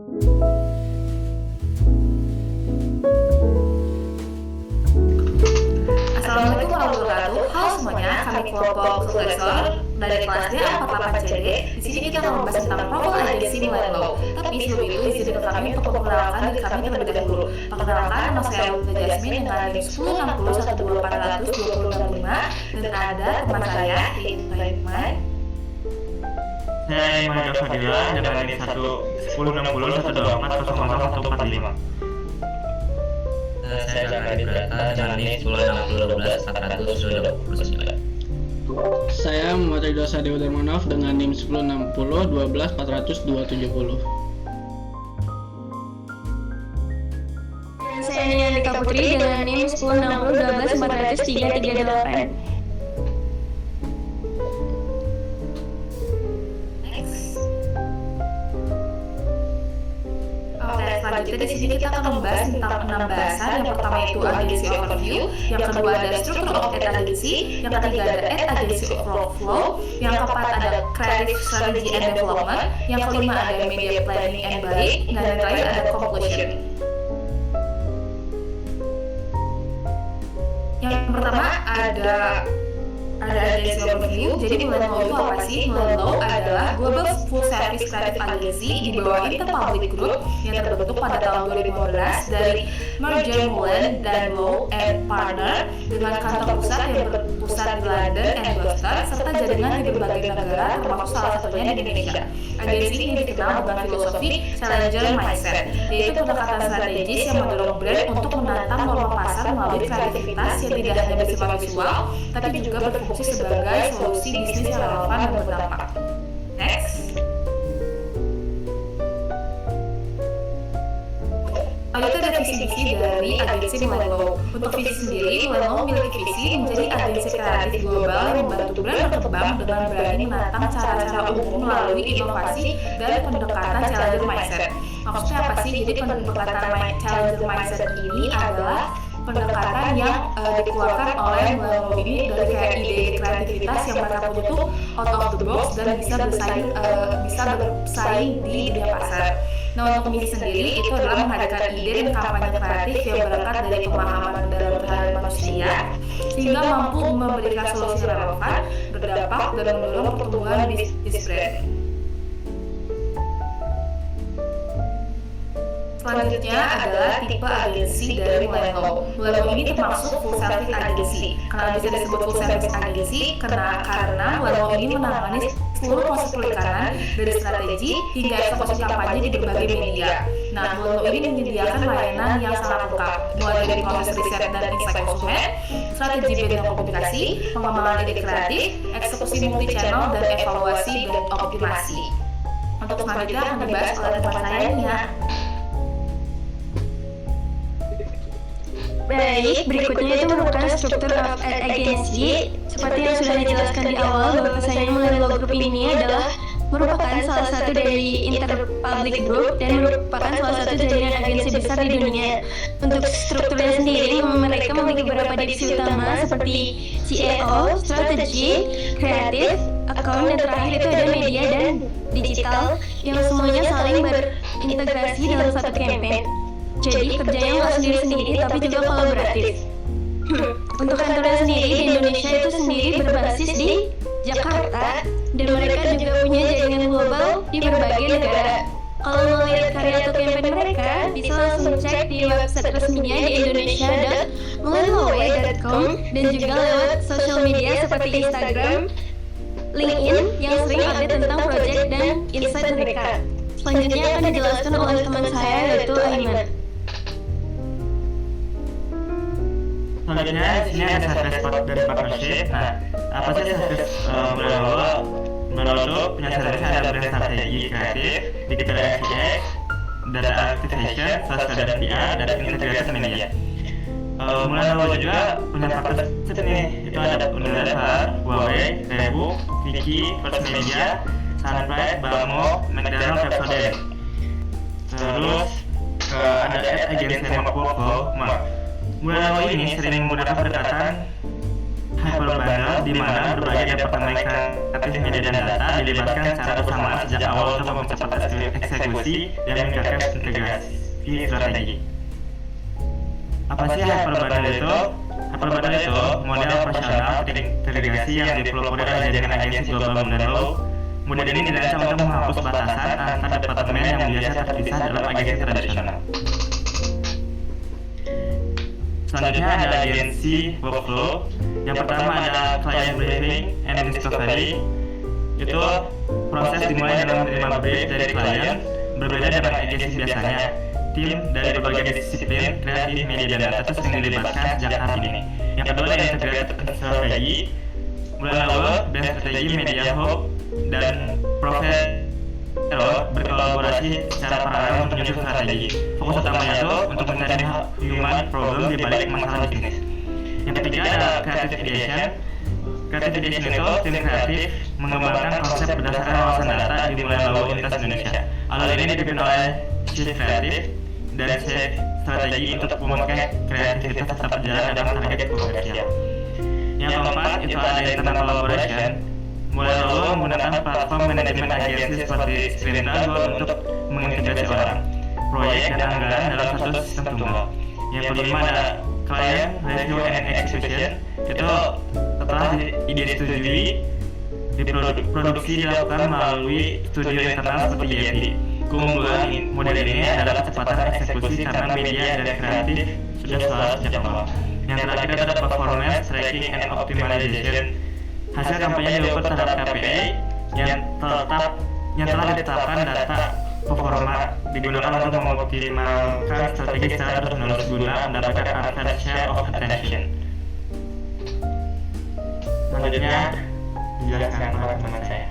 Assalamualaikum warahmatullahi wabarakatuh. Halo semuanya, kami kelompok supervisor dari kelasnya 48CD. Di sini kita akan membahas tentang profil agensi nilai low. Tapi sebelum itu, izinkan kami untuk memperkenalkan diri kami terlebih dahulu. Perkenalkan, nama saya Ulta Jasmine dengan NIM 1060124265 dan ada teman saya, yaitu Hikmah. Saya Iman Fadila dengan NIM 106012400145. Saya Zakari Brata dengan NIM 1060124129. Saya Muhammad Ridho Sadewa Darmanov dengan NIM 106012400270. Saya Nia Andika Putri dengan NIM 106012400338. Selanjutnya di sini kita akan membahas tentang 6 bahasan. Yang pertama itu agency overview, yang kedua ada structure of ad agency, yang ketiga ada ad agency workflow, yang keempat ada creative strategy and development, yang kelima ada media planning and buying, dan yang terakhir ada conclusion. Yang pertama ada agency overview. Jadi Mullenlow itu apa sih? Mullenlow adalah global full service creative agency di bawah Interpublic Group yang terbentuk pada tahun 2015 dari merger Mullen dan Low and Partner dengan kantor pusat yang berpusat di London and Boston serta jaringan di berbagai negara termasuk salah satunya di Indonesia. Agensi ini dikenal dengan filosofi challenger mindset, yaitu pendekatan strategis yang mendorong brand untuk menantang norma pasar melalui kreativitas yang tidak hanya bersifat visual, tapi juga berfungsi sebagai solusi bisnis yang relevan dan berdampak. Next. Lalu itu ada visi-misi dari agensi Mullenlow. Untuk visi sendiri, Mullenlow memiliki visi menjadi agensi kreatif global yang membantu brand berkembang dengan berani menantang cara-cara umum melalui inovasi dan pendekatan challenger mindset. Maksudnya apa sih? Jadi pendekatan challenger mindset ini adalah pendekatan yang dikeluarkan oleh Mullenlow ini dari kayak ide kreativitas yang mereka punya tuh out of the box dan bisa bersaing di dunia pasar. Nah, untuk misi sendiri itu adalah menghadirkan ide dan kampanye kreatif yang berangkat dari pemahaman dalam terhadap manusia sehingga mampu memberikan solusi relevan, berdampak, dan mendorong pertumbuhan bisnis brand. Selanjutnya adalah tipe agensi dari Mullenlow. Mullenlow ini termasuk full service agency. Kenapa bisa disebut full service agency? Karena Mullenlow ini menangani seluruh proses perikanan dari strategi hingga eksekusi kampanye di berbagai media. Nah, Mullenlow ini menyediakan layanan yang sangat lengkap, mulai dari proses riset dan insight konsumen, strategi brand dan komunikasi, pengembangan ide kreatif, eksekusi multi-channel, dan evaluasi dan optimasi. Untuk selanjutnya akan dibahas oleh teman saya Nia. Baik, berikutnya itu merupakan struktur of ad agency. Seperti yang sudah dijelaskan di awal, bahwasanya Mullenlow Group ini adalah merupakan salah satu dari Interpublic Group dan merupakan salah satu jaringan agensi besar di dunia. Untuk strukturnya sendiri, mereka memiliki beberapa divisi utama seperti CEO, strategi, kreatif, account, dan terakhir itu ada media dan digital yang semuanya saling berintegrasi dalam satu campaign. Jadi kerjanya nggak sendiri-sendiri tapi juga kolaboratif. Untuk kantornya sendiri di Indonesia itu sendiri berbasis di Jakarta dan mereka juga punya jaringan global di berbagai negara. Kalau mau lihat karya atau campaign mereka, bisa langsung cek di website resminya di indonesia.mullenlow.com dan juga lewat sosial media seperti Instagram, LinkedIn yang sering update tentang project dan insight mereka. Selanjutnya akan dijelaskan oleh teman saya yaitu Aiman. Selanjutnya di sini ada service dan partnership. Nah, apa sih service Mullenlow? Mullenlow itu punya service ada brand strategi kreatif, digital CX, data activation, social dan PR, dan integrasi media. Mullenlow juga punya partnership nih, itu ada Unilever, Huawei, Reebok, Nike, First Media, Sunbright, Balmo, McDonald's, Pepsodent. Terus ada ad agency yang workflow. Mullenlow ini sering menggunakan pendekatan hyperbundle di mana berbagai departemen kreatif media dan data dilibatkan secara bersamaan sejak awal untuk mempercepat eksekusi dan meningkatkan integrasi strategi. Apa sih hyperbundle itu? Hyperbundle itu model operasional integrasi yang dipelopori oleh jaringan agensi global Mullenlow. Model ini dirancang untuk menghapus batasan antar departemen yang biasa terpisah dalam agensi tradisional. Selanjutnya ada agensi workflow. Yang pertama ada client briefing and discovery. Itu proses dimulai dengan menerima brief dari klien. Berbeda dengan agensi biasanya, tim dari berbagai disiplin kreatif media dan data itu sering dilibatkan sejak saat ini. Yang kedua ada integrated strategi. Mullenlow dan strategi media hub dan professional berkolaborasi secara paralel untuk menyusun strategi. Fokus utamanya itu untuk mencari human problem di balik masalah bisnis. Yang ketiga ada creative ideation. Creative ideation itu tim kreatif mengembangkan konsep berdasarkan wawasan data di Mullenlow lintas Indonesia. Alur ini dipimpin oleh chief kreatif dan chef strategi untuk memakai kreativitas tetap berjalan dalam target komersial. Yang keempat itu ada internal collaboration. Mullenlow menggunakan platform manajemen agensi seperti Sprinta untuk mengintegrasi orang, proyek dan anggaran dalam satu sistem tunggal. Yang kelima ada client review and execution. Itu setelah ide disetujui, produksi dilakukan melalui studio internal seperti YFD. Keunggulan model ini adalah kecepatan eksekusi karena media dan kreatif sudah selaras sejak awal. Yang terakhir adalah performance tracking and optimization. Hasil kampanye diukur terhadap KPI yang telah ditetapkan. Data performa digunakan untuk mengoptimalkan strategi secara terus-menerus guna mendapatkan unfair share of attention. Selanjutnya dijelaskan oleh teman saya.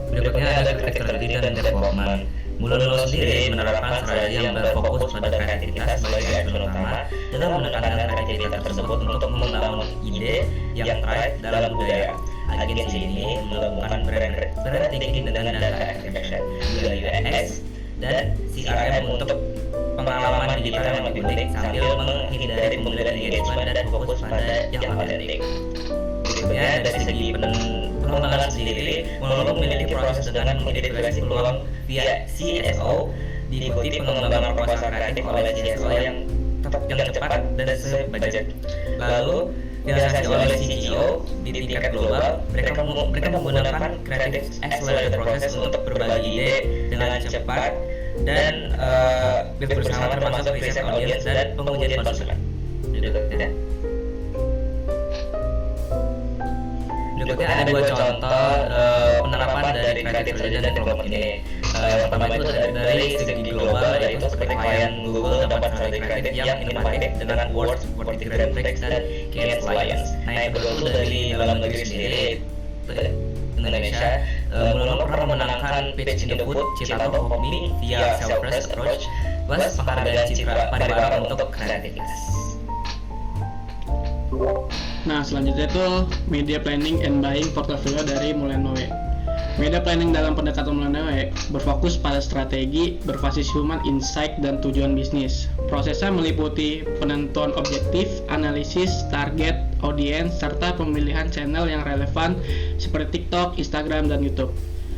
Berikutnya ada strategi dan development. Mullenlow sendiri menerapkan strategi yang berfokus pada kreativitas sebagai acuan utama dalam menekankan kreativitas tersebut untuk membangun ide yang thrive dalam budaya. Agensi ini melakukan brand thinking dan data activation, UX dan CRM untuk pengalaman digital yang lebih unik sambil menghindari pembelian engagement dan fokus pada yang otentik. Berikutnya dari segi pengembangan sendiri, Mullenlow memiliki proses dengan mengidentifikasi peluang via CSO, diikuti pengembangan proposal kreatif oleh CSO yang cepat dan sebudget. Lalu direalisasi oleh CEO di tingkat global. Mereka menggunakan creative accelerator process untuk berbagi ide dengan cepat dan bersama termasuk riset audiens dan pengujian konsumen. Berikutnya ada dua contoh penerapan dari creative strategy dan development ini. Yang pertama itu dari segi global, yaitu seperti klien Google dapat strategi kreatif yang inovatif dengan awards seperti Grand Prix dan Cannes Lions. Nah, yang kedua itu dari dalam negeri sendiri, Indonesia, Mullenlow pernah memenangkan Pitch in the Food Citato of Me via Self-Press Approach plus penghargaan Citra Pariwara untuk kreativitas. Nah, selanjutnya itu media planning and buying portfolio dari Mullenlow. Media planning dalam pendekatan Mullenlow berfokus pada strategi, berbasis human insight dan tujuan bisnis. Prosesnya meliputi penentuan objektif, analisis, target, audiens, serta pemilihan channel yang relevan seperti TikTok, Instagram, dan YouTube.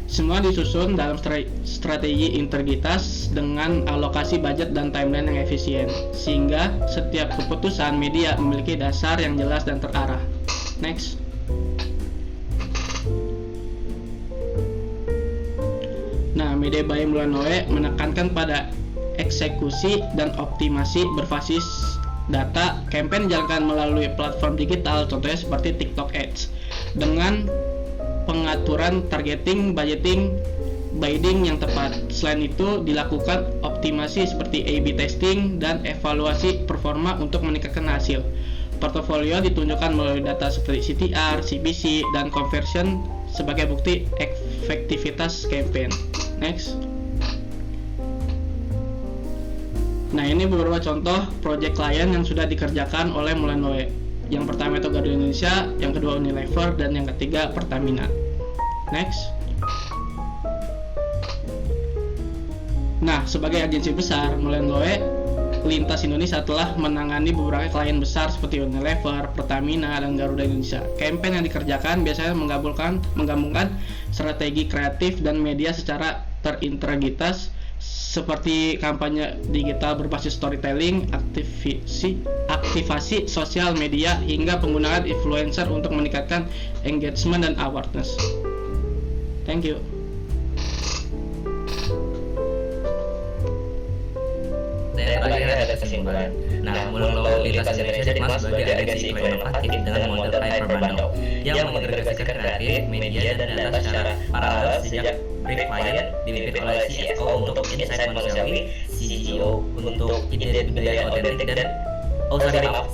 Semua disusun dalam strategi integritas dengan alokasi budget dan timeline yang efisien, sehingga setiap keputusan media memiliki dasar yang jelas dan terarah. Next. Nah, media buying Mullenlow menekankan pada eksekusi dan optimasi berbasis data. Campaign dijalankan melalui platform digital, contohnya seperti TikTok Ads, dengan pengaturan targeting, budgeting, bidding yang tepat. Selain itu, dilakukan optimasi seperti A/B testing dan evaluasi performa untuk meningkatkan hasil. Portofolio ditunjukkan melalui data seperti CTR, CPC, dan conversion sebagai bukti efektivitas campaign. Next. Nah, ini beberapa contoh project klien yang sudah dikerjakan oleh Mullenlow. Yang pertama itu Garuda Indonesia, yang kedua Unilever, dan yang ketiga Pertamina. Next. Nah, sebagai agensi besar, Mullenlow lintas Indonesia telah menangani beberapa klien besar seperti Unilever, Pertamina, dan Garuda Indonesia. Campaign yang dikerjakan biasanya menggabungkan strategi kreatif dan media secara terintegritas seperti kampanye digital berbasis storytelling, aktivasi sosial media, hingga penggunaan influencer untuk meningkatkan engagement dan awareness. Thank you. Dan terakhir ada kesimpulan. Nah, Mulai Lalu Lintas Indonesia dikenal sebagai agensi iklan inovatif dengan model Hyper Bundle yang mengintegrasikan kreatif, media, dan data secara paralel sejak brief client dipimpin oleh CSO untuk insight manusiawi, CCO untuk ide budaya otentik dan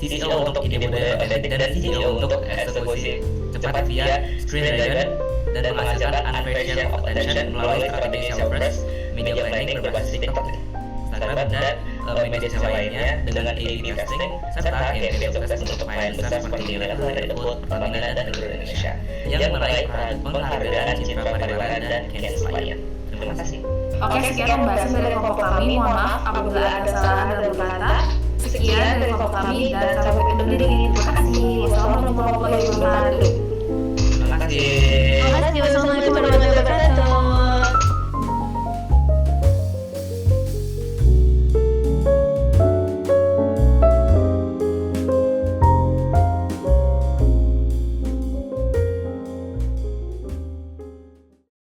CCO untuk ide budaya otentik dan CCO untuk eksekusi cepat via screen dragon dan menghasilkan unfair share of attention melalui strategi sales press, media planning berbasis TikTok, Instagram, dan media sosial lainnya dengan A/B testing serta campaign sukses untuk klien besar seperti Unilever, Red Bull, Pertamina, dan Garuda Indonesia yang meraih penghargaan Citra Pariwara dan Candice Lion. Terima kasih. Oke, sekian pembahasan dari kelompok kami. Mohon maaf apabila ada kesalahan dalam berkata. Sekian dari kelompok kami dan sampai undur diri. Terima kasih. Wassalamualaikum warahmatullahi wabarakatuh.